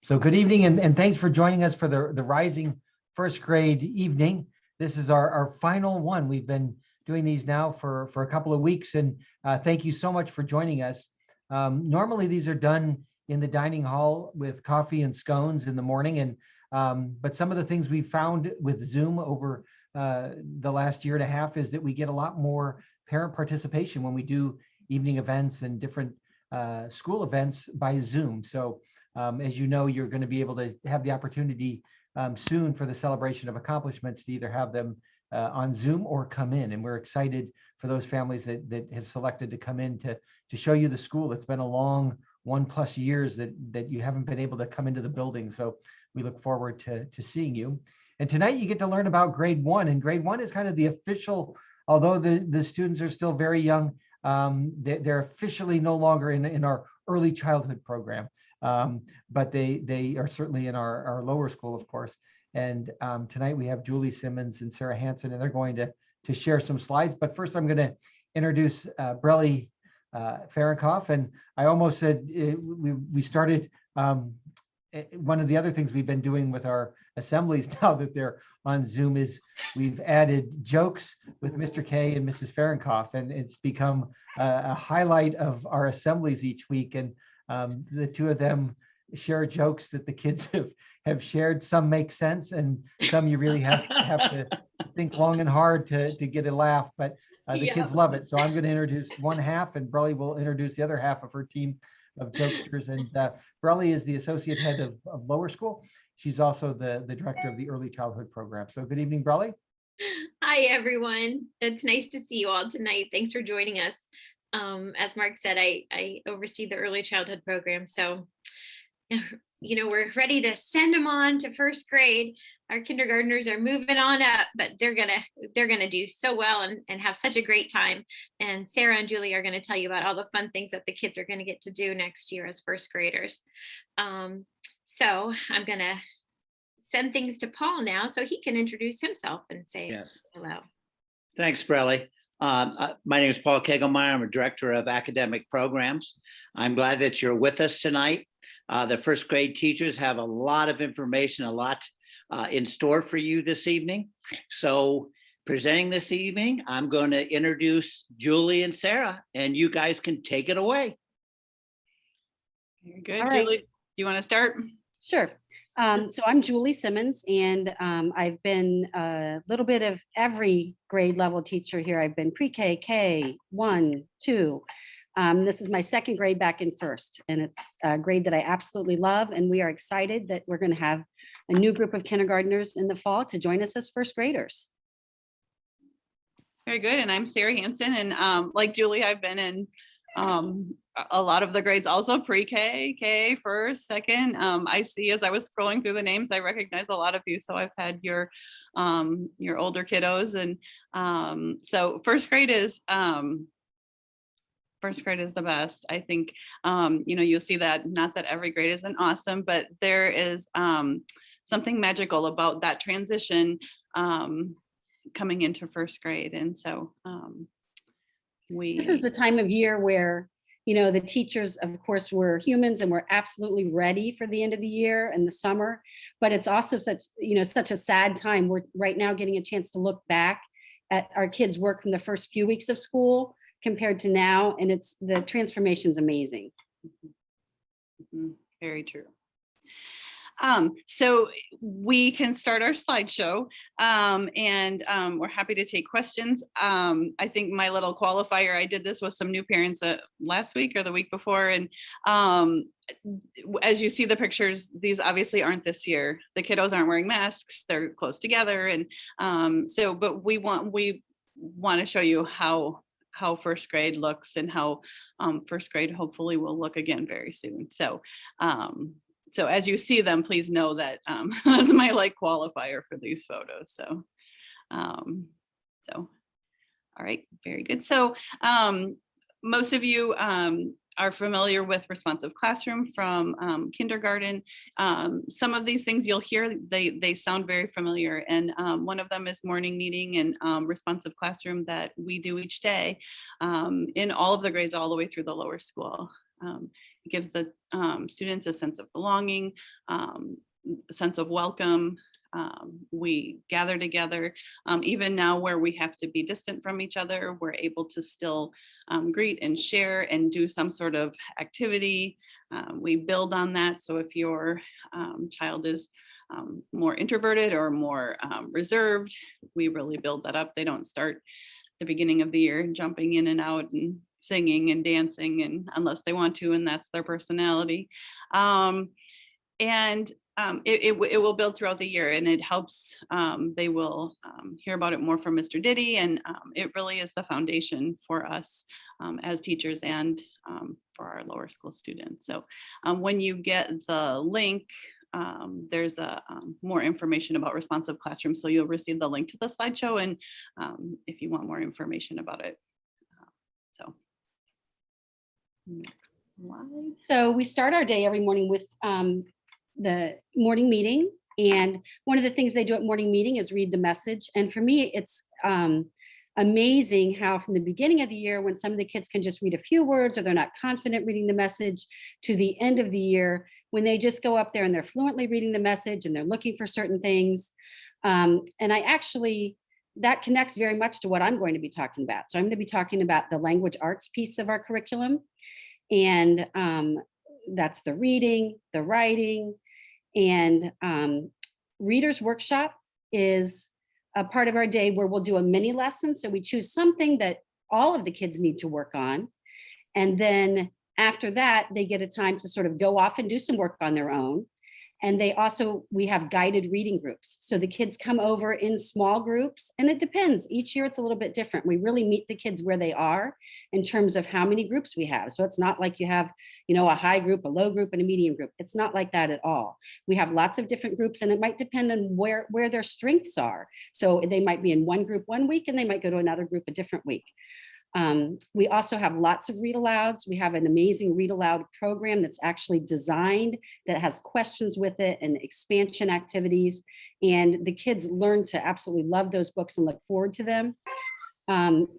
So good evening, and thanks for joining us for the Rising First Grade evening. This is our final one. We've been doing these now for a couple of weeks, and thank you so much for joining us. Normally, these are done in the dining hall with coffee and scones in the morning, but some of the things we've found with Zoom over the last year and a half is that we get a lot more parent participation when we do evening events and different school events by Zoom. So as you know, you're going to be able to have the opportunity soon for the celebration of accomplishments to either have them on Zoom or come in. And we're excited for those families that have selected to come in to show you the school. It's been a long 1+ years that you haven't been able to come into the building. So we look forward to seeing you. And tonight you get to learn about grade 1. And grade 1 is kind of the official, although the students are still very young, they're officially no longer in our early childhood program. But they are certainly in our lower school, of course. And tonight we have Julie Simmons and Sarah Hansen, and they're going to share some slides. But first, I'm going to introduce Brelly Fahrenkopf. And I almost said we started one of the other things we've been doing with our assemblies now that they're on Zoom is we've added jokes with Mr. K and Mrs. Fahrenkopf, and it's become a highlight of our assemblies each week. And the two of them share jokes that the kids have shared. Some make sense, and some you really have to think long and hard to get a laugh, but the kids love it. So I'm going to introduce one half, and Brelly will introduce the other half of her team of jokesters. And Brelly is the associate head of lower school. She's also the director of the early childhood program. So good evening, Brelly. Hi, everyone. It's nice to see you all tonight. Thanks for joining us. As Mark said, I oversee the early childhood program. So, we're ready to send them on to first grade. Our kindergartners are moving on up, but they're gonna do so well and have such a great time. And Sarah and Julie are gonna tell you about all the fun things that the kids are gonna get to do next year as first graders. So I'm gonna send things to Paul now so he can introduce himself and say hello. Thanks, Brelly. My name is Paul Kegelmeyer. I'm a director of academic programs. I'm glad that you're with us tonight. The first grade teachers have a lot of information, a lot in store for you this evening. So presenting this evening, I'm going to introduce Julie and Sarah, and you guys can take it away. Very good. Julie, do you want to start? Sure. So I'm Julie Simmons, and I've been a little bit of every grade level teacher here. I've been pre-K, K, 1, 2. This is my second grade back in first, and it's a grade that I absolutely love. And we are excited that we're going to have a new group of kindergartners in the fall to join us as first graders. Very good. And I'm Sarah Hansen, and like Julie, I've been in a lot of the grades, also pre-K, K, first, second. I see as I was scrolling through the names, I recognize a lot of you. So I've had your older kiddos, and so first grade is the best. I think you'll see that, not that every grade isn't awesome, but there is something magical about that transition coming into first grade. And so this is the time of year where the teachers, of course, we're humans and we're absolutely ready for the end of the year and the summer, but it's also such a sad time. We're right now getting a chance to look back at our kids' work from the first few weeks of school compared to now, and the transformation's amazing. Very true. So we can start our slideshow, and we're happy to take questions. I think my little qualifier, I did this with some new parents last week or the week before, and as you see the pictures, these obviously aren't this year. The kiddos aren't wearing masks, they're close together, and but we want to show you how first grade looks, and how first grade hopefully will look again very soon. So as you see them, please know that that's my qualifier for these photos. So all right, very good. So most of you are familiar with responsive classroom from kindergarten. Some of these things you'll hear, they sound very familiar. And one of them is morning meeting and responsive classroom that we do each day in all of the grades all the way through the lower school. It gives the students a sense of belonging, a sense of welcome. We gather together. Even now where we have to be distant from each other, we're able to still greet and share and do some sort of activity. We build on that. So if your child is more introverted or more reserved, we really build that up. They don't start the beginning of the year jumping in and out and singing and dancing, and unless they want to, and that's their personality. It will build throughout the year, and it helps. They will hear about it more from Mr. Diddy, and it really is the foundation for us as teachers and for our lower school students. So when you get the link, there's more information about responsive classroom. So you'll receive the link to the slideshow, and if you want more information about it. So next slide. So we start our day every morning with the morning meeting. And one of the things they do at morning meeting is read the message. And for me, it's amazing how from the beginning of the year, when some of the kids can just read a few words or they're not confident reading the message, to the end of the year, when they just go up there and they're fluently reading the message and they're looking for certain things. And that connects very much to what I'm going to be talking about. So I'm going to be talking about the language arts piece of our curriculum. And that's the reading, the writing, and Reader's Workshop is a part of our day where we'll do a mini lesson. So we choose something that all of the kids need to work on. And then after that, they get a time to sort of go off and do some work on their own. And we have guided reading groups. So the kids come over in small groups, and it depends. Each year it's a little bit different. We really meet the kids where they are in terms of how many groups we have. So it's not like you have, a high group, a low group, and a medium group. It's not like that at all. We have lots of different groups, and it might depend on where their strengths are. So they might be in one group one week, and they might go to another group a different week. We also have lots of read alouds. We have an amazing read aloud program that's actually designed, that has questions with it and expansion activities. And the kids learn to absolutely love those books and look forward to them.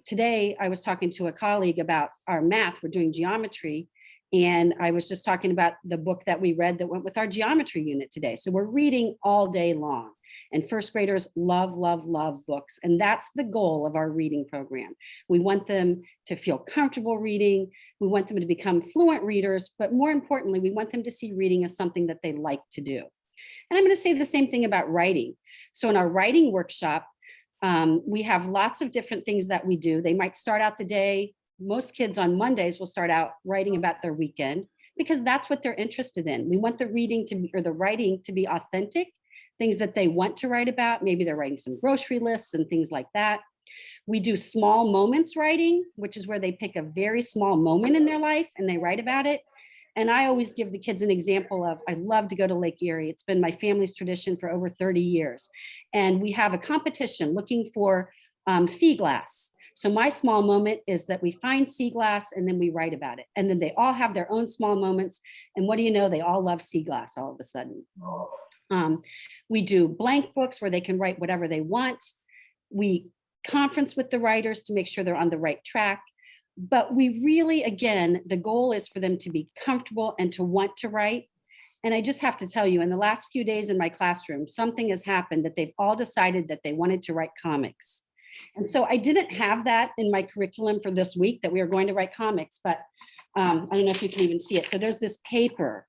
Today, I was talking to a colleague about our math. We're doing geometry. And I was just talking about the book that we read that went with our geometry unit today. So we're reading all day long. And first graders love, love, love books. And that's the goal of our reading program. We want them to feel comfortable reading. We want them to become fluent readers. But more importantly, we want them to see reading as something that they like to do. And I'm going to say the same thing about writing. So in our writing workshop, we have lots of different things that we do. They might start out the day. Most kids on Mondays will start out writing about their weekend because that's what they're interested in. We want the writing to be authentic, things that they want to write about. Maybe they're writing some grocery lists and things like that. We do small moments writing, which is where they pick a very small moment in their life and they write about it. And I always give the kids an example of, I love to go to Lake Erie. It's been my family's tradition for over 30 years. And we have a competition looking for sea glass. So my small moment is that we find sea glass and then we write about it. And then they all have their own small moments. And what do you know? They all love sea glass all of a sudden. We do blank books where they can write whatever they want. We conference with the writers to make sure they're on the right track. But we really, again, the goal is for them to be comfortable and to want to write. And I just have to tell you, in the last few days in my classroom, something has happened that they've all decided that they wanted to write comics. And so I didn't have that in my curriculum for this week, that we are going to write comics, but I don't know if you can even see it. So there's this paper,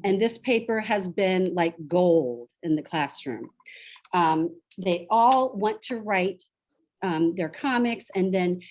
and this paper has been like gold in the classroom. They all want to write their comics, and then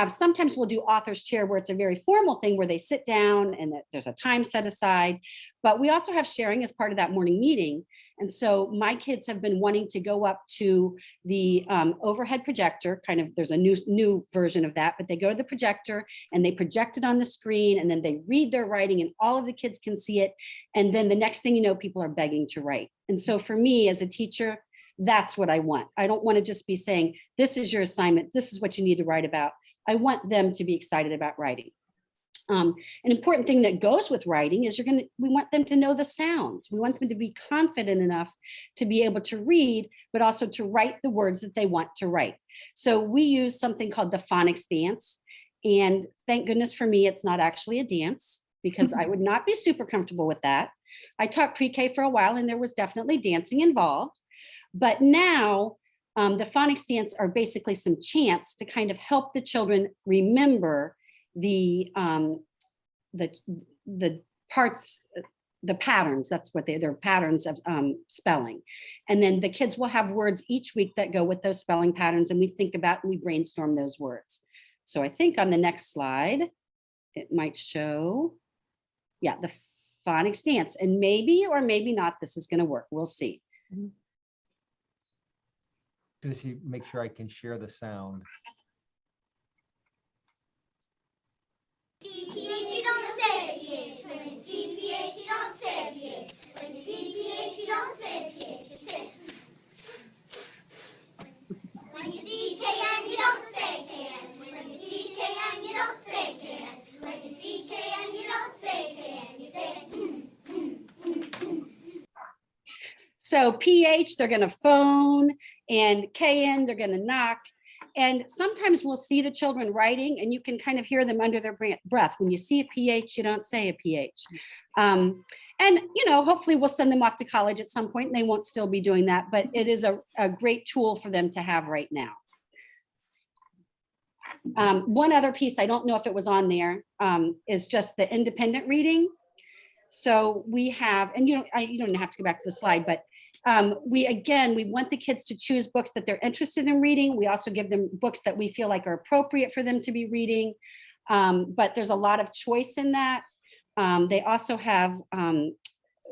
sometimes we'll do author's chair where it's a very formal thing where they sit down and there's a time set aside, but we also have sharing as part of that morning meeting. And so my kids have been wanting to go up to the overhead projector, there's a new version of that, but they go to the projector and they project it on the screen and then they read their writing and all of the kids can see it. And then the next thing you know, people are begging to write. And so for me as a teacher, that's what I want. I don't want to just be saying, this is your assignment, this is what you need to write about. I want them to be excited about writing. An important thing that goes with writing is we want them to know the sounds. We want them to be confident enough to be able to read, but also to write the words that they want to write. So we use something called the Phonics Dance. And thank goodness for me, it's not actually a dance. because I would not be super comfortable with that. I taught pre-K for a while and there was definitely dancing involved. But now the phonics dance are basically some chants to kind of help the children remember the parts, the patterns. That's what they're patterns of spelling. And then the kids will have words each week that go with those spelling patterns, and we think about and we brainstorm those words. So I think on the next slide, it might show, yeah, the phonics dance, and maybe or maybe not, this is going to work. We'll see. Just make sure I can share the sound. CPH, you don't say PH. When you see PH, you don't say PH. When you see PH, you don't say PH. You say. When you see KN, you don't say KN. When you see KN, you don't say KN. When you see KN, you don't say KN. You say. So PH, they're going to phone, and KN, they're going to knock. And sometimes we'll see the children writing and you can kind of hear them under their breath. When you see a PH, you don't say a PH. And, you know, hopefully we'll send them off to college at some point and they won't still be doing that, but it is a great tool for them to have right now. One other piece, I don't know if it was on there, is just the independent reading. So we have, and you don't have to go back to the slide, but we want the kids to choose books that they're interested in reading. We also give them books that we feel like are appropriate for them to be reading. But there's a lot of choice in that. They also have,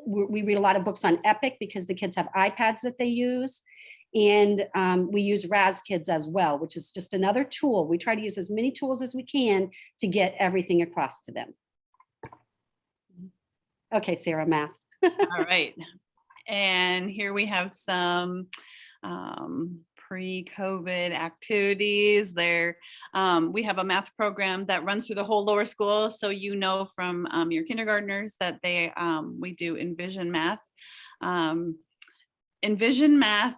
we read a lot of books on Epic because the kids have iPads that they use. And we use Raz Kids as well, which is just another tool. We try to use as many tools as we can to get everything across to them. Okay, Sarah, math. All right. And here we have some pre-COVID activities there. We have a math program that runs through the whole lower school. So you know from your kindergartners that we do Envision Math. Envision Math,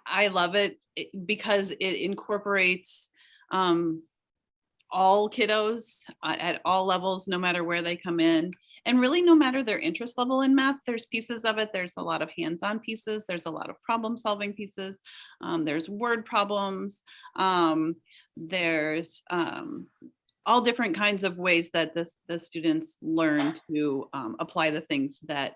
I love it because it incorporates all kiddos at all levels, no matter where they come in. And really, no matter their interest level in math, there's pieces of it. There's a lot of hands-on pieces. There's a lot of problem-solving pieces. There's word problems. There's all different kinds of ways that the students learn to apply the things that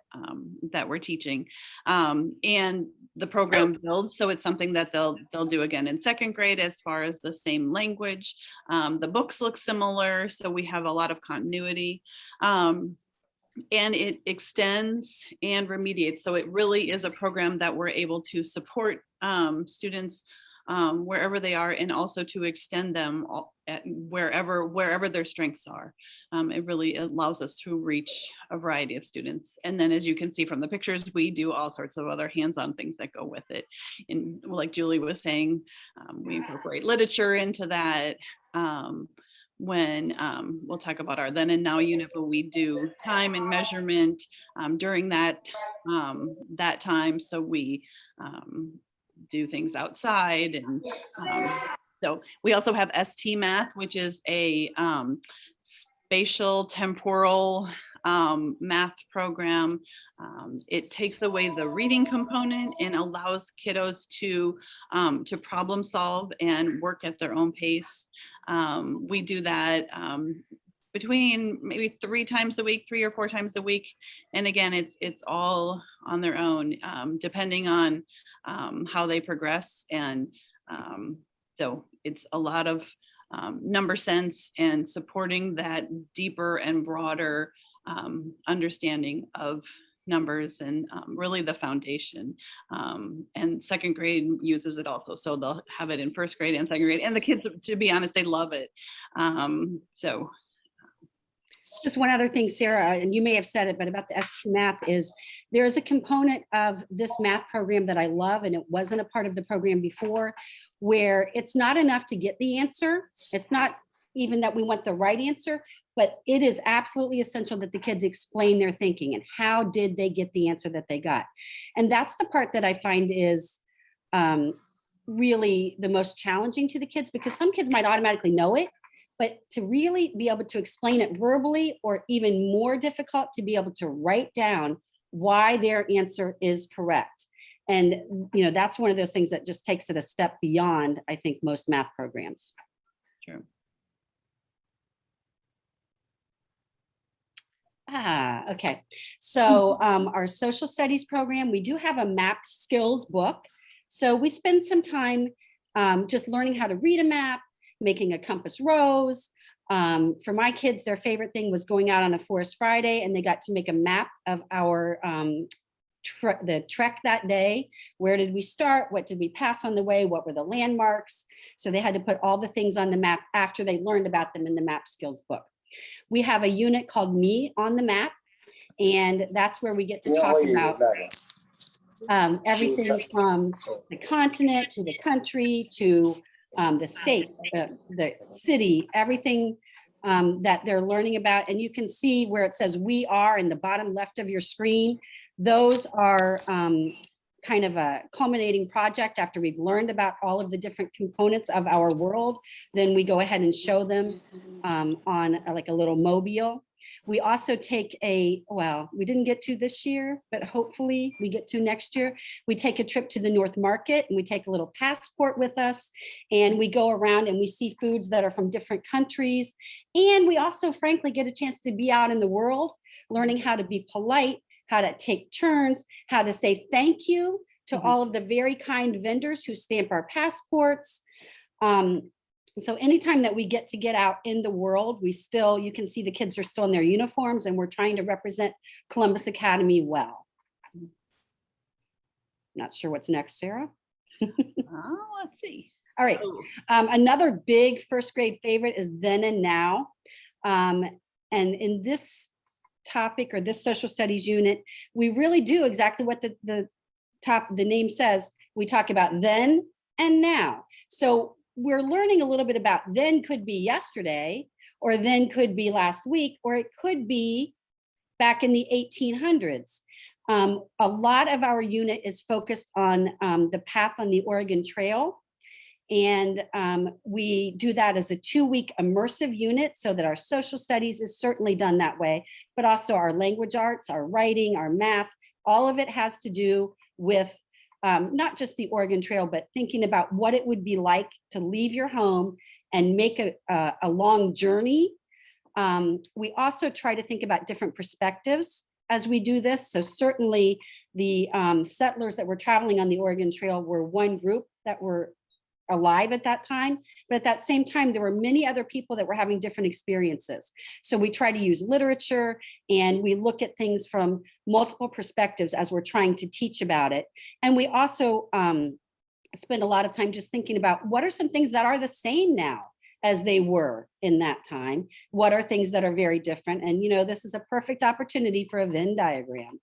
we're teaching. And the program builds, so it's something that they'll do again in second grade as far as the same language. The books look similar, so we have a lot of continuity. And it extends and remediates. So it really is a program that we're able to support students wherever they are, and also to extend them at wherever their strengths are. It really allows us to reach a variety of students. And then, as you can see from the pictures, we do all sorts of other hands-on things that go with it. And like Julie was saying, we incorporate literature into that. When we'll talk about our then and now unit, but we do time and measurement during that time. So we do things outside, and so we also have ST Math, which is a spatial temporal math program. It takes away the reading component and allows kiddos to problem solve and work at their own pace. We do that between maybe 3 times a week, 3 or 4 times a week. And again, it's all on their own, depending on how they progress. And so it's a lot of number sense and supporting that deeper and broader understanding of numbers, and really the foundation. And second grade uses it also. So they'll have it in first grade and second grade. And the kids, to be honest, they love it. So just one other thing, Sarah, and you may have said it, but about the ST Math is there is a component of this math program that I love, and it wasn't a part of the program before, where it's not enough to get the answer. It's not even that we want the right answer, but it is absolutely essential that the kids explain their thinking and how did they get the answer that they got. And that's the part that I find is really the most challenging to the kids, because some kids might automatically know it, but to really be able to explain it verbally, or even more difficult, to be able to write down why their answer is correct. And, that's one of those things that just takes it a step beyond, I think, most math programs. True. Okay. So our social studies program, we do have a map skills book. So we spend some time just learning how to read a map, making a compass rose. For my kids, their favorite thing was going out on a Forest Friday, and they got to make a map of our the trek that day. Where did we start? What did we pass on the way? What were the landmarks? So they had to put all the things on the map after they learned about them in the map skills book. We have a unit called Me on the Map, and that's where we get to talk about everything from the continent to the country to the state, the city, everything that they're learning about. And you can see where it says "we are" in the bottom left of your screen. Those are kind of a culminating project after we've learned about all of the different components of our world. Then we go ahead and show them on like a little mobile. We also take we didn't get to this year, but hopefully we get to next year. We take a trip to the North Market, and we take a little passport with us, and we go around and we see foods that are from different countries. And we also, frankly, get a chance to be out in the world, learning how to be polite, how to take turns, how to say thank you to all of the very kind vendors who stamp our passports. So anytime that we get out in the world, you can see the kids are still in their uniforms, and we're trying to represent Columbus Academy well. Not sure what's next, Sarah. Let's see. All right. Another big first grade favorite is Then and Now. And in this topic, or this social studies unit, we really do exactly what the name says. We talk about then and now. So we're learning a little bit about then could be yesterday, or then could be last week, or it could be back in the 1800s. A lot of our unit is focused on the path on the Oregon Trail. And we do that as a 2-week immersive unit, so that our social studies is certainly done that way, but also our language arts, our writing, our math, all of it has to do with not just the Oregon Trail, but thinking about what it would be like to leave your home and make a long journey. We also try to think about different perspectives as we do this. So certainly the settlers that were traveling on the Oregon Trail were one group that were alive at that time, but at that same time there were many other people that were having different experiences. So we try to use literature, and we look at things from multiple perspectives as we're trying to teach about it. And we also spend a lot of time just thinking about what are some things that are the same now as they were in that time, what are things that are very different. And this is a perfect opportunity for a Venn diagram.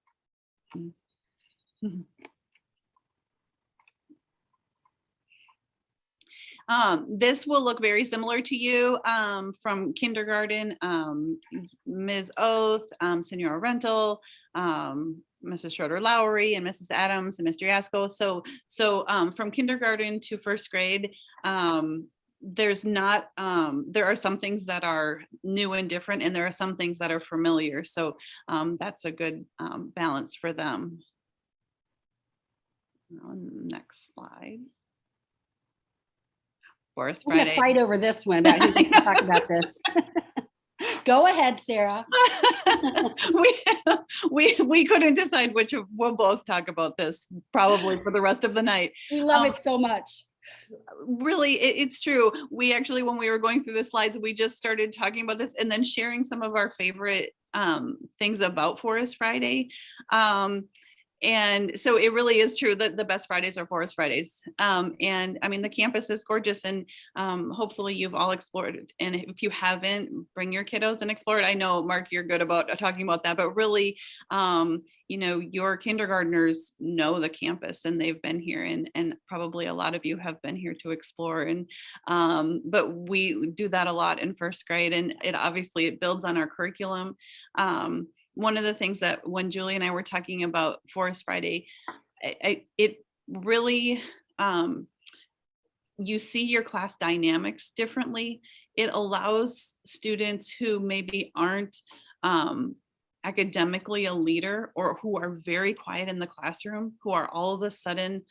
This will look very similar to you from kindergarten, Ms. Oath, Senora Rental, Mrs. Schroeder-Lowry, and Mrs. Adams, and Mr. Yasko. So from kindergarten to first grade, there are some things that are new and different, and there are some things that are familiar. So that's a good balance for them. Next slide. Forest We're gonna Friday. fight over this one about who gets to talk about this. Go ahead, Sarah. we couldn't decide which. We'll both talk about this probably for the rest of the night. We love it so much. Really, it's true. We actually, when we were going through the slides, we just started talking about this and then sharing some of our favorite things about Forest Friday. And so it really is true that the best Fridays are Forest Fridays. And I mean, the campus is gorgeous, and hopefully you've all explored it. And if you haven't, bring your kiddos and explore it. I know, Mark, you're good about talking about that, but really, your kindergartners know the campus, and they've been here, and probably a lot of you have been here to explore. And but we do that a lot in first grade, and it builds on our curriculum. One of the things that when Julie and I were talking about Forest Friday, it really, you see your class dynamics differently. it allows students who maybe aren't academically a leader, or who are very quiet in the classroom, who are all of a sudden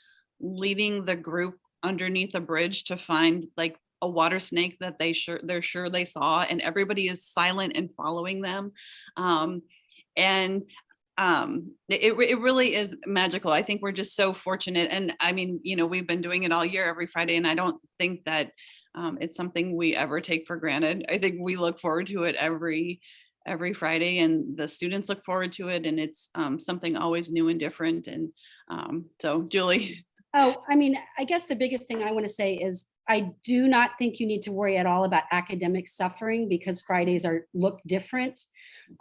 leading the group underneath a bridge to find like a water snake that they're sure they saw, and everybody is silent and following them. And it really is magical. I think we're just so fortunate. And I mean, you know, we've been doing it all year, every Friday, and I don't think that it's something we ever take for granted. I think we look forward to it every Friday, and the students look forward to it, and it's something always new and different. And so Julie. Oh, I mean, I guess the biggest thing I want to say is I do not think you need to worry at all about academic suffering, because Fridays look different.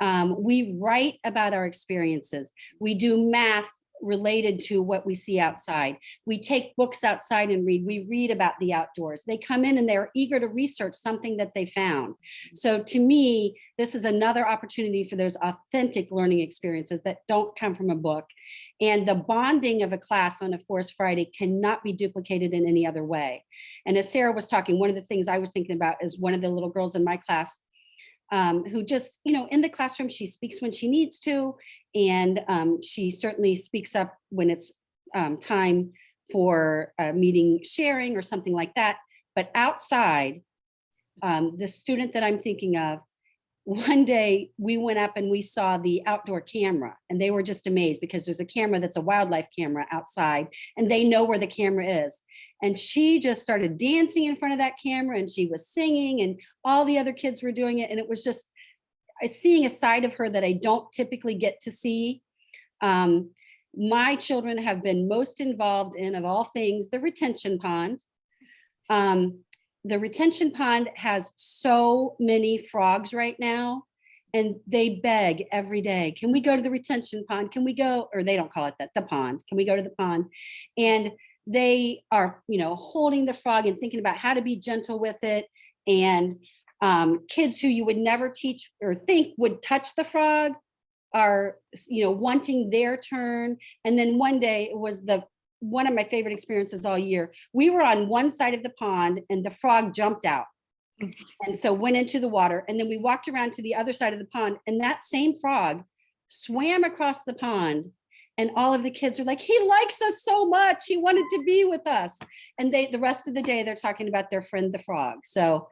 We write about our experiences. We do math related to what we see outside. We take books outside and read. We read about the outdoors. They come in and they're eager to research something that they found. So to me, this is another opportunity for those authentic learning experiences that don't come from a book. And the bonding of a class on a Forest Friday cannot be duplicated in any other way. And as Sarah was talking, one of the things I was thinking about is one of the little girls in my class who just, you know, in the classroom, she speaks when she needs to, and she certainly speaks up when it's time for a meeting sharing or something like that. But outside, the student that I'm thinking of, one day we went up and we saw the outdoor camera, and they were just amazed because there's a camera that's a wildlife camera outside, and they know where the camera is. And she just started dancing in front of that camera, and she was singing, and all the other kids were doing it. And it was just seeing a side of her that I don't typically get to see. My children have been most involved in, of all things, the retention pond. The retention pond has so many frogs right now, and they beg every day, can we go to the retention pond? Can we go? Or they don't call it that, the pond. Can we go to the pond? And they are, you know, holding the frog and thinking about how to be gentle with it. And kids who you would never teach or think would touch the frog are, you know, wanting their turn. And then one day, it was one of my favorite experiences all year. We were on one side of the pond and the frog jumped out, and so went into the water. And then we walked around to the other side of the pond, and that same frog swam across the pond. And all of the kids are like, he likes us so much, he wanted to be with us. And the rest of the day, they're talking about their friend, the frog. So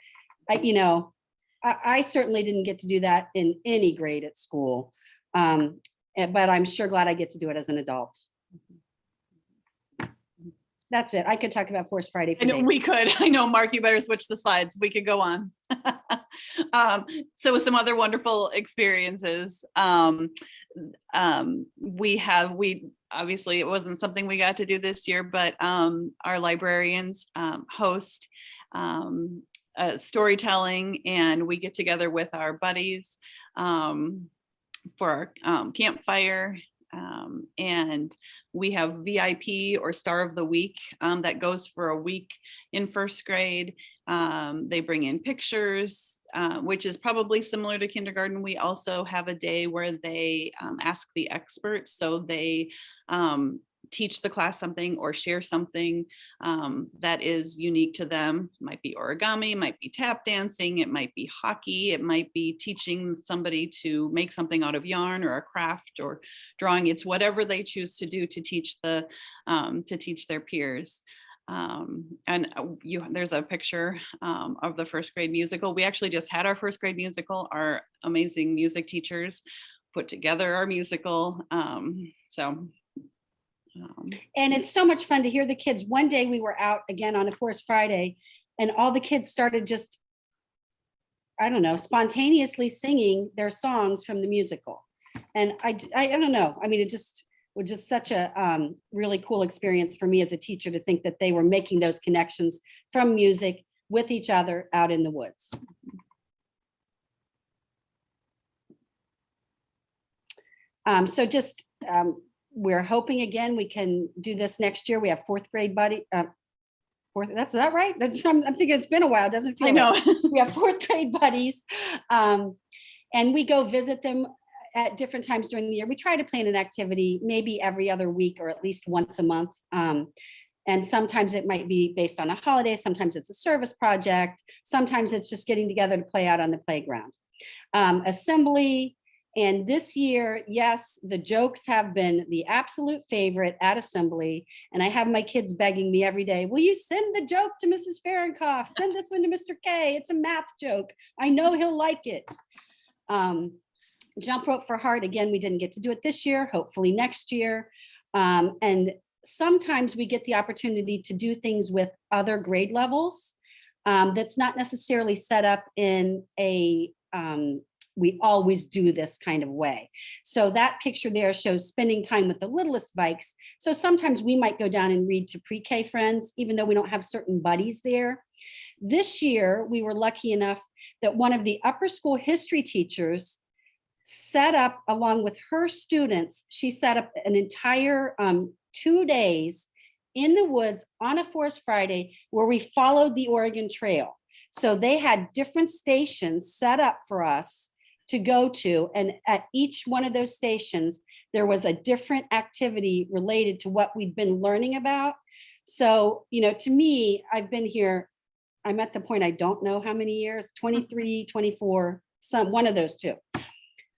I certainly didn't get to do that in any grade at school. But I'm sure glad I get to do it as an adult. That's it. I could talk about Forest Friday for days. We could. I know, Mark, you better switch the slides. We could go on. So some other wonderful experiences. We obviously, it wasn't something we got to do this year, but our librarians host storytelling, and we get together with our buddies for our campfire. And we have VIP or Star of the Week that goes for a week in first grade. They bring in pictures, which is probably similar to kindergarten. We also have a day where they ask the experts. So they teach the class something or share something that is unique to them. It might be origami, it might be tap dancing, it might be hockey, it might be teaching somebody to make something out of yarn or a craft or drawing. It's whatever they choose to do to teach their peers. There's a picture of the first grade musical. We actually just had our first grade musical. Our amazing music teachers put together our musical. And it's so much fun to hear the kids. One day we were out again on a Forest Friday, and all the kids started just, I don't know, spontaneously singing their songs from the musical. And I don't know. I mean, it just was just such a really cool experience for me as a teacher to think that they were making those connections from music with each other out in the woods. We're hoping again we can do this next year. We have fourth grade buddy. Is that right? I'm thinking it's been a while. It doesn't feel. I know. Right. We have fourth grade buddies, and we go visit them at different times during the year. We try to plan an activity maybe every other week or at least once a month. And sometimes it might be based on a holiday, sometimes it's a service project, sometimes it's just getting together to play out on the playground. Assembly, and this year, yes, the jokes have been the absolute favorite at assembly. And I have my kids begging me every day, will you send the joke to Mrs. Fahrenkopf? Send this one to Mr. K. It's a math joke. I know he'll like it. Jump rope for heart, again, we didn't get to do it this year, hopefully next year. And sometimes we get the opportunity to do things with other grade levels that's not necessarily set up in a we always do this kind of way. So that picture there shows spending time with the littlest Vikes. So sometimes we might go down and read to pre-K friends, even though we don't have certain buddies there. This year, we were lucky enough that one of the upper school history teachers set up, along with her students, she set up an entire 2 days in the woods on a Forest Friday where we followed the Oregon Trail. So they had different stations set up for us to go to. And at each one of those stations, there was a different activity related to what we'd been learning about. So, you know, to me, I've been here, I'm at the point, I don't know how many years, 23, 24, one of those two.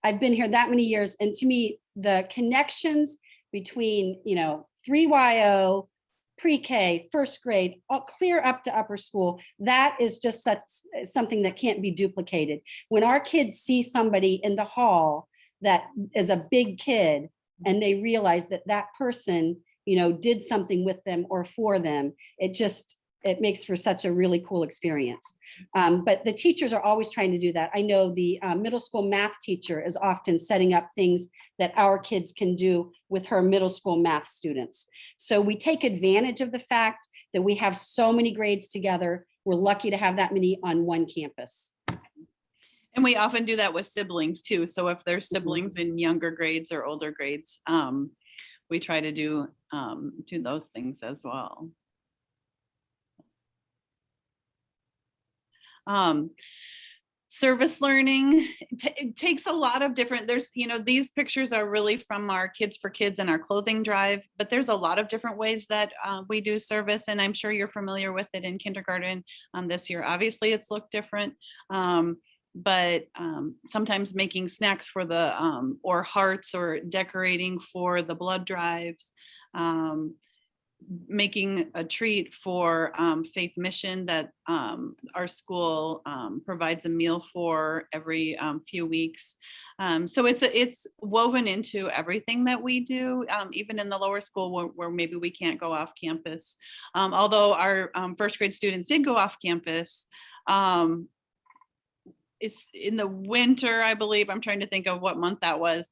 I've been here that many years. And to me, the connections between, you know, 3YO, pre-K, first grade, all clear up to upper school, that is just something that can't be duplicated. When our kids see somebody in the hall that is a big kid and they realize that that person, you know, did something with them or for them, it makes for such a really cool experience. But the teachers are always trying to do that. I know the middle school math teacher is often setting up things that our kids can do with her middle school math students. So we take advantage of the fact that we have so many grades together. We're lucky to have that many on one campus. And we often do that with siblings too. So if there's siblings in younger grades or older grades, we try to do those things as well. Service learning it takes a lot of different, these pictures are really from our Kids for Kids and our clothing drive, but there's a lot of different ways that we do service, and I'm sure you're familiar with it in kindergarten. This year, obviously it's looked different, but sometimes making snacks for the or hearts, or decorating for the blood drives, making a treat for Faith Mission that our school provides a meal for every few weeks. So it's woven into everything that we do, even in the lower school where maybe we can't go off campus. Although our first grade students did go off campus. It's in the winter, I believe, I'm trying to think of what month that was,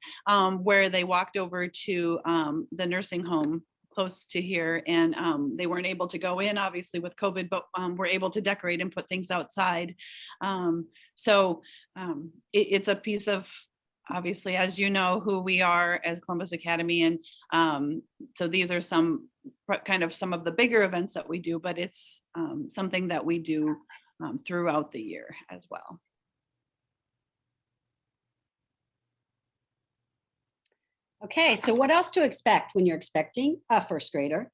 where they walked over to the nursing home close to here, and they weren't able to go in, obviously, with COVID, but were able to decorate and put things outside. It's a piece of, obviously, as you know, who we are as Columbus Academy, and so these are some of the bigger events that we do, but it's something that we do throughout the year as well. Okay, so what else to expect when you're expecting a first grader?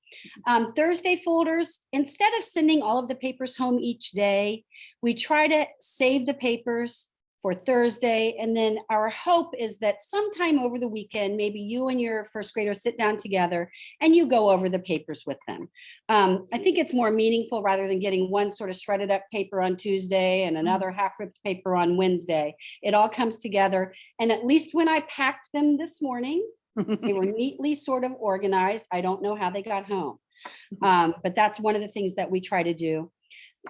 Thursday folders, instead of sending all of the papers home each day, we try to save the papers for Thursday. And then our hope is that sometime over the weekend, maybe you and your first grader sit down together and you go over the papers with them. I think it's more meaningful rather than getting one sort of shredded up paper on Tuesday and another half ripped paper on Wednesday. It all comes together. And at least when I packed them this morning, they were neatly sort of organized. I don't know how they got home, but that's one of the things that we try to do.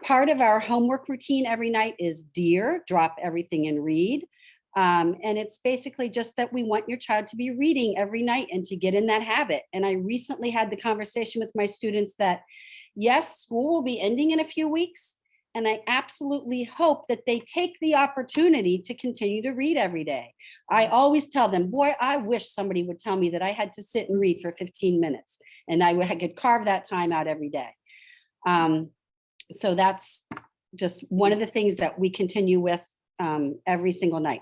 Part of our homework routine every night is DEAR, drop everything and read. And it's basically just that we want your child to be reading every night and to get in that habit. And I recently had the conversation with my students that, yes, school will be ending in a few weeks. And I absolutely hope that they take the opportunity to continue to read every day. I always tell them, boy, I wish somebody would tell me that I had to sit and read for 15 minutes and I could carve that time out every day. So that's just one of the things that we continue with every single night.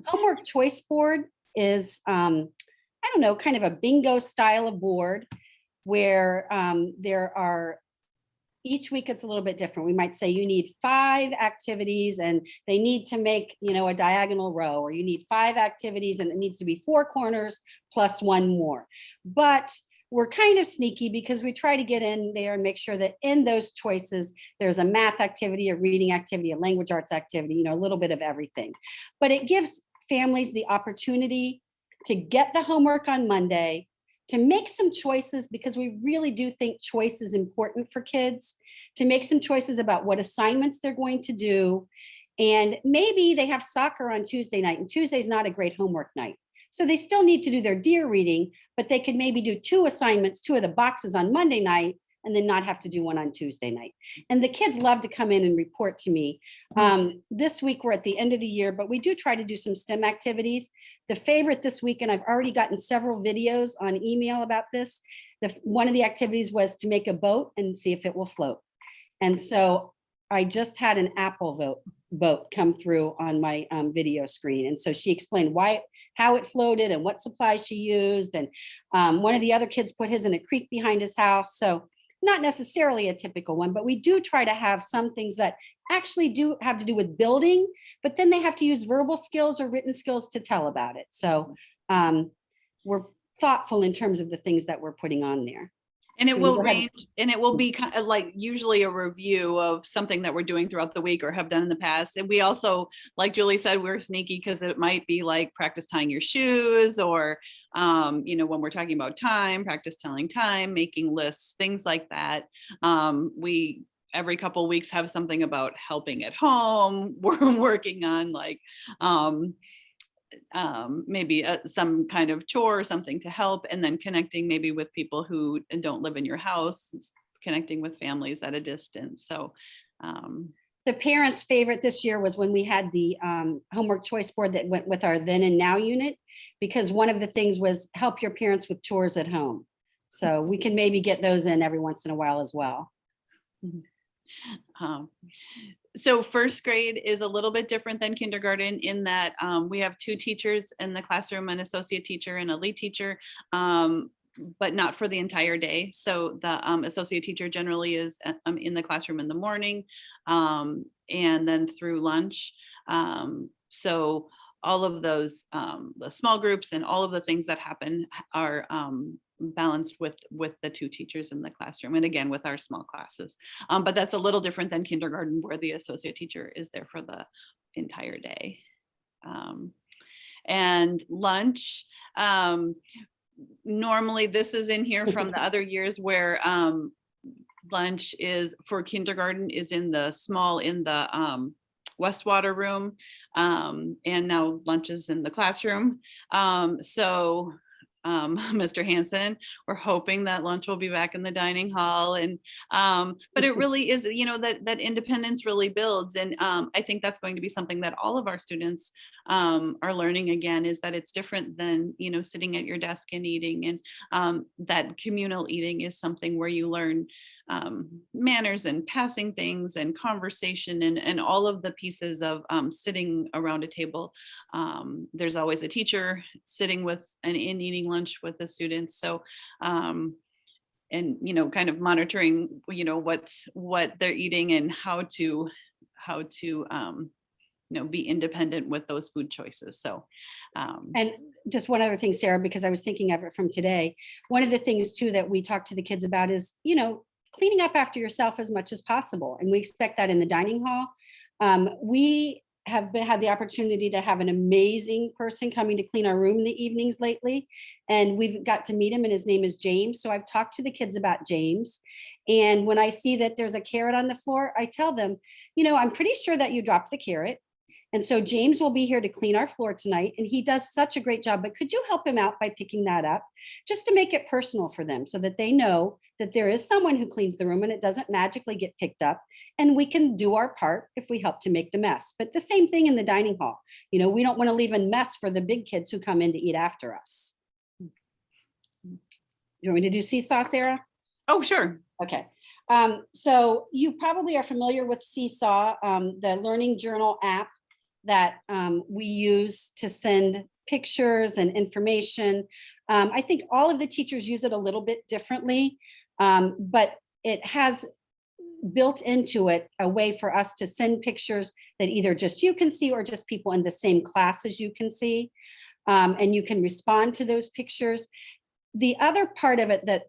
Homework choice board is, I don't know, kind of a bingo style of board. where there are, each week it's a little bit different. We might say you need 5 activities and they need to make, a diagonal row, or you need 5 activities and it needs to be 4 corners plus 1 more. But we're kind of sneaky because we try to get in there and make sure that in those choices, there's a math activity, a reading activity, a language arts activity, a little bit of everything. But it gives families the opportunity to get the homework on Monday, to make some choices, because we really do think choice is important for kids, to make some choices about what assignments they're going to do. And maybe they have soccer on Tuesday night, and Tuesday's not a great homework night. So they still need to do their dear reading, but they could maybe do 2 assignments, 2 of the boxes on Monday night, and then not have to do one on Tuesday night. And the kids love to come in and report to me. This week, we're at the end of the year, but we do try to do some STEM activities. The favorite this week, and I've already gotten several videos on email about this, one of the activities was to make a boat and see if it will float. And so I just had an apple boat come through on my video screen. And so she explained how it floated and what supplies she used. And one of the other kids put his in a creek behind his house. So not necessarily a typical one, but we do try to have some things that actually do have to do with building, but then they have to use verbal skills or written skills to tell about it. So we're thoughtful in terms of the things that we're putting on there. And it will range, and it will be kind of like usually a review of something that we're doing throughout the week or have done in the past. And we also, like Julie said, we're sneaky because it might be like practice tying your shoes, or, when we're talking about time, practice telling time, making lists, things like that. We every couple of weeks have something about helping at home. We're working on like, maybe some kind of chore or something to help, and then connecting maybe with people who don't live in your house, connecting with families at a distance. So the parents' favorite this year was when we had the homework choice board that went with our then and now unit, because one of the things was help your parents with chores at home. So we can maybe get those in every once in a while as well. So first grade is a little bit different than kindergarten in that we have 2 teachers in the classroom, an associate teacher and a lead teacher, but not for the entire day. So the associate teacher generally is in the classroom in the morning and then through lunch. So all of those, the small groups and all of the things that happen are balanced with the 2 teachers in the classroom, and again with our small classes, but that's a little different than kindergarten where the associate teacher is there for the entire day. And lunch, normally this is in here from the other years where lunch is for kindergarten is in the Westwater room, and now lunch is in the classroom. So Mr. Hansen, we're hoping that lunch will be back in the dining hall, and but it really is, that independence really builds, and I think that's going to be something that all of our students are learning again, is that it's different than sitting at your desk and eating, and that communal eating is something where you learn manners and passing things and conversation and all of the pieces of sitting around a table. There's always a teacher sitting with and eating lunch with the students. So and kind of monitoring what they're eating and how to be independent with those food choices. So and just one other thing, Sarah, because I was thinking of it from today, one of the things too that we talk to the kids about is cleaning up after yourself as much as possible. And we expect that in the dining hall. We have had the opportunity to have an amazing person coming to clean our room in the evenings lately. And we've got to meet him, and his name is James. So I've talked to the kids about James. And when I see that there's a carrot on the floor, I tell them, I'm pretty sure that you dropped the carrot. And so James will be here to clean our floor tonight, and he does such a great job, but could you help him out by picking that up, just to make it personal for them, so that they know that there is someone who cleans the room and it doesn't magically get picked up, and we can do our part if we help to make the mess. But the same thing in the dining hall. We don't want to leave a mess for the big kids who come in to eat after us. You want me to do Seesaw, Sarah? oh, sure. Okay. So you probably are familiar with Seesaw, the learning journal app that we use to send pictures and information. I think all of the teachers use it a little bit differently, but it has built into it a way for us to send pictures that either just you can see or just people in the same class as you can see. And you can respond to those pictures. The other part of it that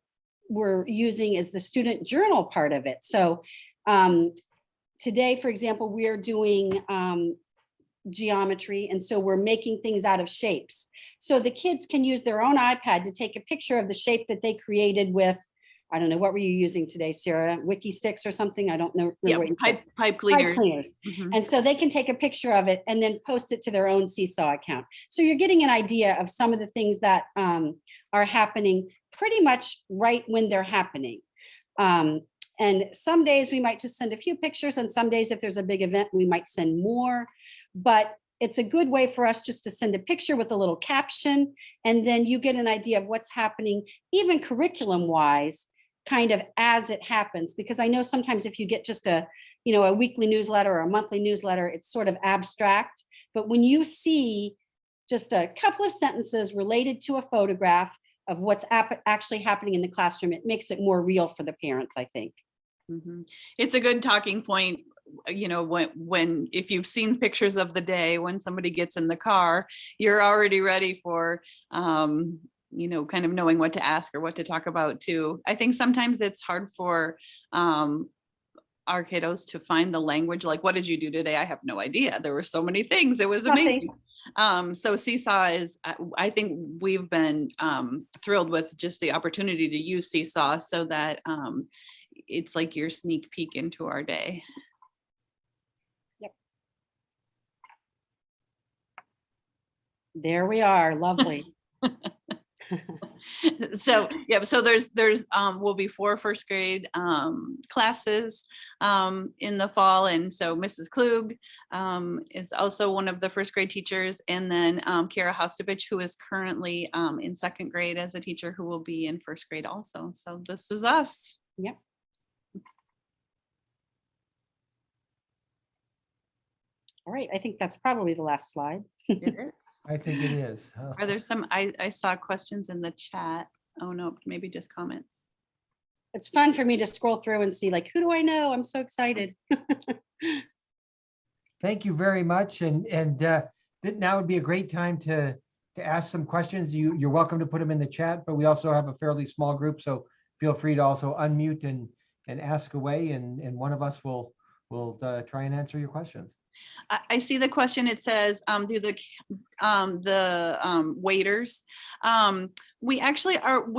we're using is the student journal part of it. So today, for example, we are doing geometry. And so we're making things out of shapes. So the kids can use their own iPad to take a picture of the shape that they created with, I don't know, what were you using today, Sarah? Wiki sticks or something? I don't know. Yeah, what you said. pipe cleaners. Pipe cleaners. Mhm. And so they can take a picture of it and then post it to their own Seesaw account. So you're getting an idea of some of the things that are happening pretty much right when they're happening. And some days we might just send a few pictures, and some days if there's a big event, we might send more. But it's a good way for us just to send a picture with a little caption, and then you get an idea of what's happening, even curriculum wise, kind of as it happens. Because I know sometimes if you get just a weekly newsletter or a monthly newsletter, it's sort of abstract. But when you see just a couple of sentences related to a photograph of what's actually happening in the classroom, it makes it more real for the parents, I think. Mhm. It's a good talking point, when if you've seen pictures of the day, when somebody gets in the car, you're already ready for, kind of knowing what to ask or what to talk about too. I think sometimes it's hard for our kiddos to find the language, like, what did you do today? I have no idea. There were so many things. It was amazing. So Seesaw is, I think we've been thrilled with just the opportunity to use Seesaw so that it's like your sneak peek into our day. Yep. There we are. Lovely. So yeah, so there's will be 4 first grade classes in the fall, and so Mrs. Klug is also one of the first grade teachers, and then Kara Hostovich, who is currently in 2nd grade as a teacher, who will be in 1st grade also. So this is us. Yep. All right, I think that's probably the last slide. I think it is. Are there some, I saw questions in the chat. Oh no, maybe just comments. It's fun for me to scroll through and see, like, who do I know? I'm so excited. Thank you very much. And now would be a great time to ask some questions. You're welcome to put them in the chat, but we also have a fairly small group, so feel free to also unmute and ask away, and one of us will try and answer your questions. I see the question. It says, do the waiters. We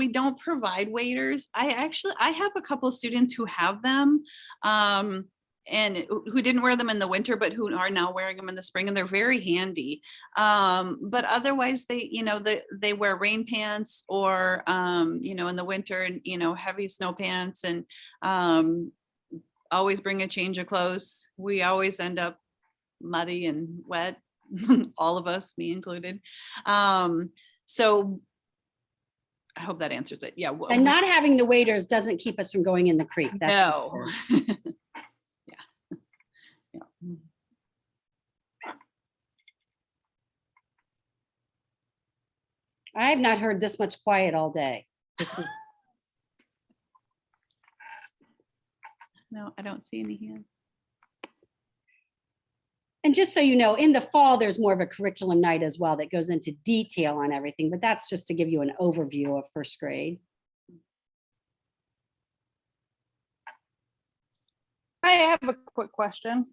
don't provide waiters. I have a couple of students who have them and who didn't wear them in the winter, but who are now wearing them in the spring, and they're very handy. But otherwise they wear rain pants or, in the winter, and, heavy snow pants, and always bring a change of clothes. We always end up muddy and wet, all of us, me included. So I hope that answers it. Yeah. And not having the waiters doesn't keep us from going in the creek. That's no. Yeah. I have not heard this much quiet all day. This is. No, I don't see any hands. And just so you know, in the fall, there's more of a curriculum night as well that goes into detail on everything, but that's just to give you an overview of first grade. I have a quick question.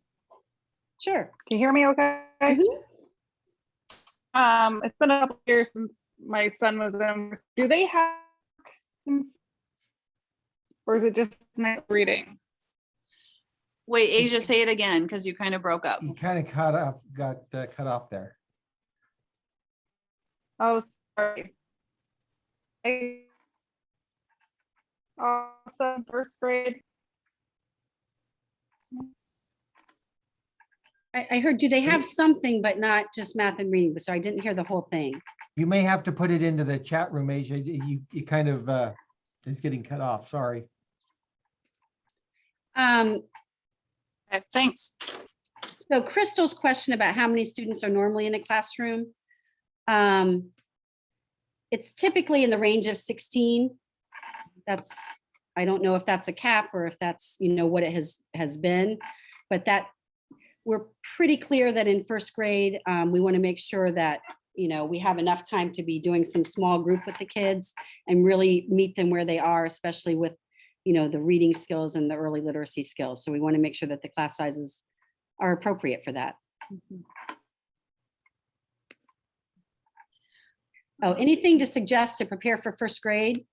Sure. Can you hear me okay? Mhm. It's been a couple years since my son was in. Do they have, or is it just night reading? Wait, Asia, say it again, because you kind of broke up. You kind of got cut off there. Oh, sorry. Awesome, first grade. I heard, do they have something, but not just math and reading? So I didn't hear the whole thing. You may have to put it into the chat room, Asia. You kind of is getting cut off. Sorry. Thanks. So Crystal's question about how many students are normally in a classroom. It's typically in the range of 16. I don't know if that's a cap or if that's, what it has been, but that we're pretty clear that in first grade, we want to make sure that, we have enough time to be doing some small group with the kids and really meet them where they are, especially with, the reading skills and the early literacy skills. So we want to make sure that the class sizes are appropriate for that. Oh, anything to suggest to prepare for first grade?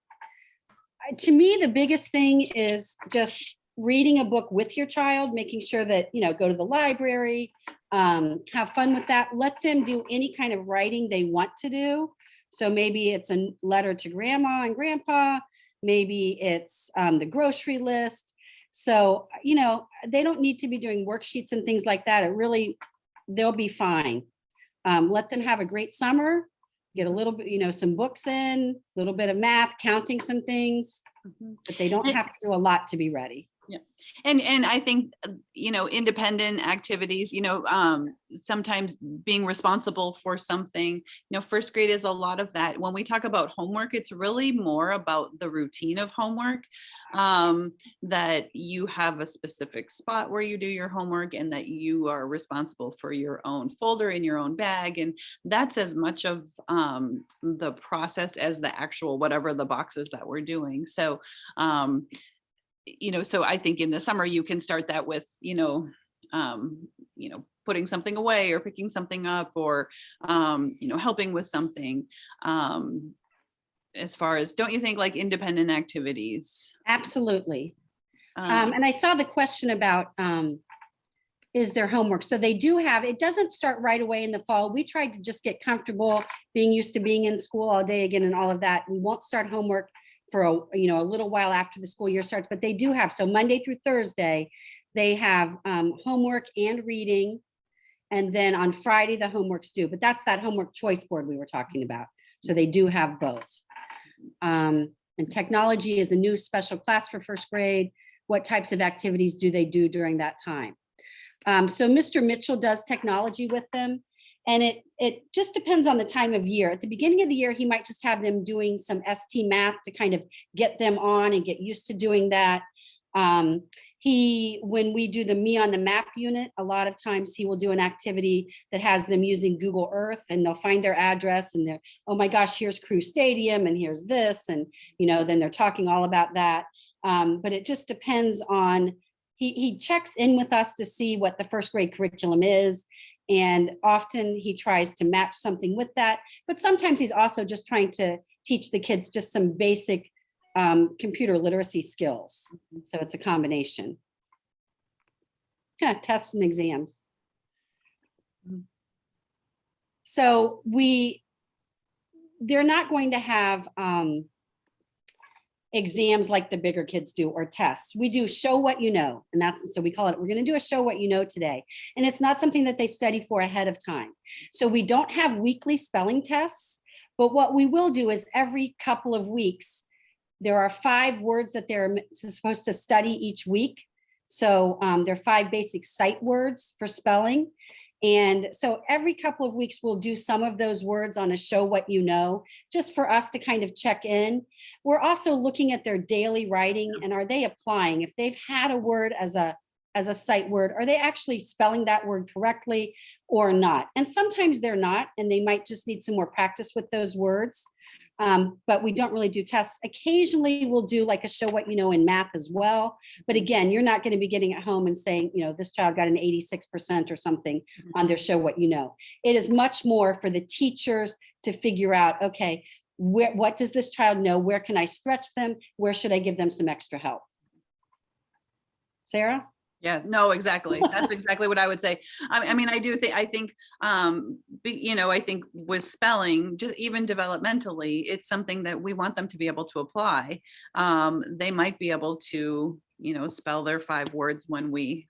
To me, the biggest thing is just reading a book with your child, making sure that, go to the library, have fun with that. Let them do any kind of writing they want to do. So maybe it's a letter to grandma and grandpa, maybe it's the grocery list. So, they don't need to be doing worksheets and things like that. They'll be fine. Let them have a great summer. Get a little bit, some books in, a little bit of math, counting some things, but they don't have to do a lot to be ready. Yeah. And I think, independent activities, sometimes being responsible for something, first grade is a lot of that. When we talk about homework, it's really more about the routine of homework, that you have a specific spot where you do your homework and that you are responsible for your own folder in your own bag. And that's as much of the process as the actual, whatever the boxes that we're doing. So, so I think in the summer you can start that with, putting something away or picking something up or, helping with something. As far as, don't you think, like independent activities? Absolutely. And I saw the question about, is there homework? So they do have, it doesn't start right away in the fall. We tried to just get comfortable being used to being in school all day again and all of that. We won't start homework for a little while after the school year starts, but they do have, so Monday through Thursday, they have homework and reading. And then on Friday, the homework's due, but that's that homework choice board we were talking about. So they do have both. And technology is a new special class for first grade. What types of activities do they do during that time? So Mr. Mitchell does technology with them. And it just depends on the time of year. At the beginning of the year, he might just have them doing some ST math to kind of get them on and get used to doing that. When we do the Me on the Map unit, a lot of times he will do an activity that has them using Google Earth and they'll find their address and they're, oh my gosh, here's Crew Stadium and here's this. And, then they're talking all about that. But it just depends on, he checks in with us to see what the first grade curriculum is. And often he tries to match something with that. But sometimes he's also just trying to teach the kids just some basic computer literacy skills. So it's a combination. Yeah, tests and exams. So they're not going to have exams like the bigger kids do or tests. We do show what you know. And so we call it, we're going to do a show what you know today. And it's not something that they study for ahead of time. So we don't have weekly spelling tests, but what we will do is every couple of weeks, there are 5 words that they're supposed to study each week. So there are 5 basic sight words for spelling. And so every couple of weeks, we'll do some of those words on a show what you know, just for us to kind of check in. We're also looking at their daily writing and are they applying? If they've had a word as a sight word, are they actually spelling that word correctly or not? And sometimes they're not, and they might just need some more practice with those words. But we don't really do tests. Occasionally we'll do like a show what you know in math as well. But again, you're not going to be getting at home and saying, this child got an 86% or something on their show what you know. It is much more for the teachers to figure out, okay, what does this child know? Where can I stretch them? Where should I give them some extra help? Sarah? Yeah, no, exactly. That's exactly what I would say. I mean, I think, I think with spelling, just even developmentally, it's something that we want them to be able to apply. They might be able to, spell their 5 words when we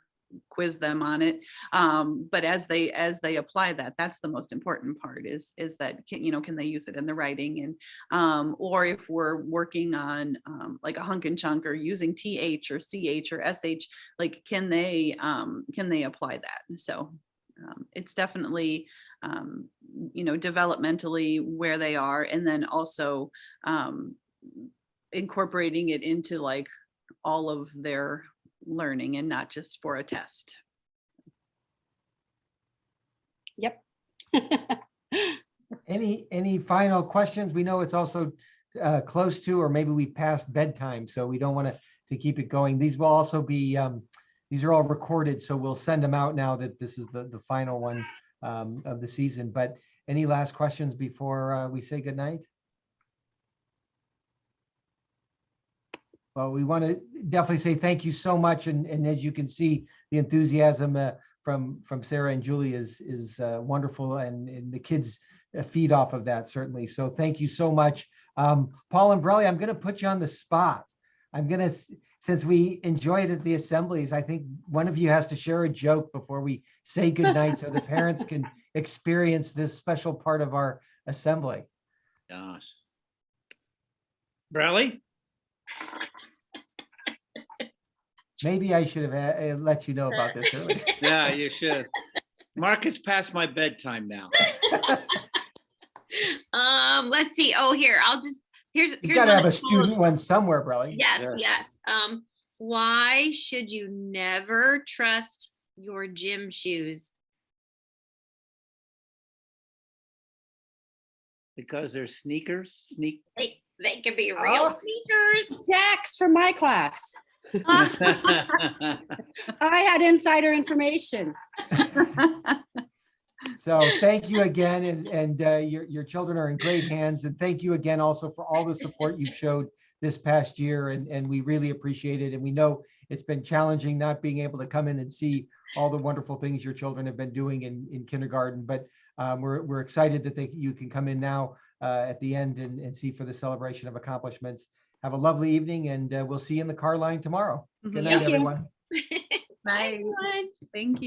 quiz them on it. But as they apply that, that's the most important part is that, can they use it in the writing? And, or if we're working on like a hunk and chunk or using TH or CH or SH, like, can they apply that? So it's definitely, developmentally where they are, and then also incorporating it into like all of their learning and not just for a test. Yep. Any final questions? We know it's also close to, or maybe we passed bedtime, so we don't want to keep it going. These will also be, these are all recorded, so we'll send them out now that this is the final one of the season. But any last questions before we say goodnight? Well, we want to definitely say thank you so much, and as you can see, the enthusiasm from Sarah and Julie is wonderful, and the kids feed off of that, certainly. So thank you so much. Paul and Brelly, I'm going to put you on the spot. Since we enjoyed at the assemblies, I think one of you has to share a joke before we say goodnight so the parents can experience this special part of our assembly. Gosh. Brelly? Maybe I should have let you know about this earlier. Yeah, you should. Mark, it's past my bedtime now. Let's see. Oh, here, here's You got to have one a student one somewhere, Brelly. Yes, Yeah. yes. Why should you never trust your gym shoes? Because they're sneakers. They can be real sneakers. Jax from my class. I had insider information. So thank you again, and your children are in great hands. And thank you again also for all the support you've showed this past year, and we really appreciate it. And we know it's been challenging not being able to come in and see all the wonderful things your children have been doing in kindergarten, but we're excited that you can come in now at the end and see for the celebration of accomplishments. Have a lovely evening, and we'll see you in the car line tomorrow. Good night, Thank you. everyone. Bye. Everyone. Thank you.